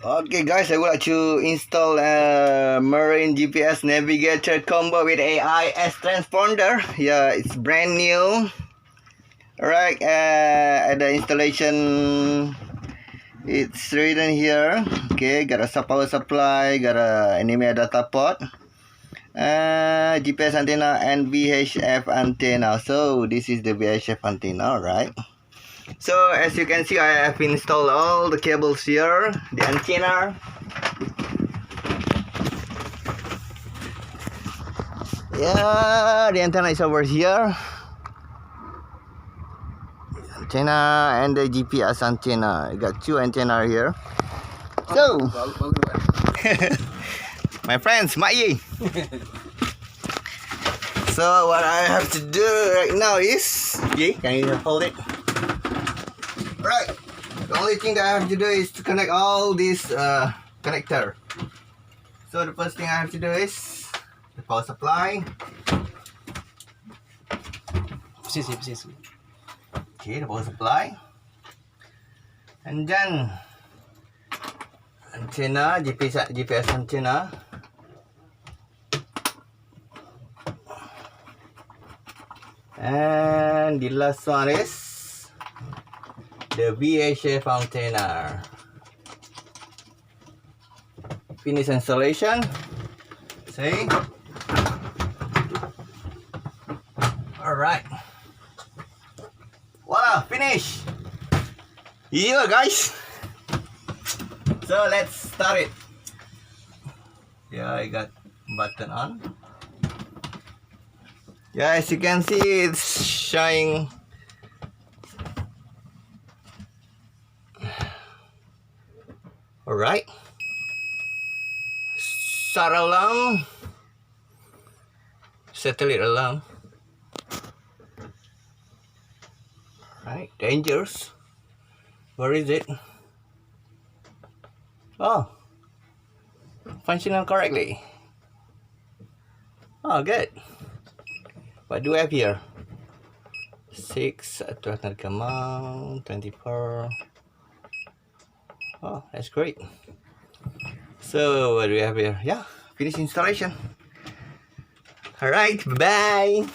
Okay guys, I would like to install a Marine GPS Navigator combo with AIS Transponder. Yeah, it's brand new. Alright, at the installation it's written here. Okay, got a power supply, got a NMEA data port, GPS antenna and VHF antenna. So this is the VHF antenna, right? So as you can see, I have installed all the cables here, the antenna. Yeah, the antenna is over here. Antenna and the GPS antenna. I got two antenna here. So, my friends, Mai. So what I have to do right now is, can you hold it? Right. The only thing that I have to do is to connect all these connector. So the first thing I have to do is the power supply. Okay, the power supply. And then antenna, GPS antenna. And the last one is the VHF antenna. Finish installation. See? Alright. Voila, finish. Yeah, guys. So let's start it. Yeah, I got button on. Yeah, as you can see, it's showing. Alright. Start alarm. Satellite alarm. Alright, dangers. Where is it? Oh. Functional correctly. Oh, good. What do we have here? 6, 12 command, 24. Oh, that's great. So what do we have here? Yeah, finish installation. Alright, bye.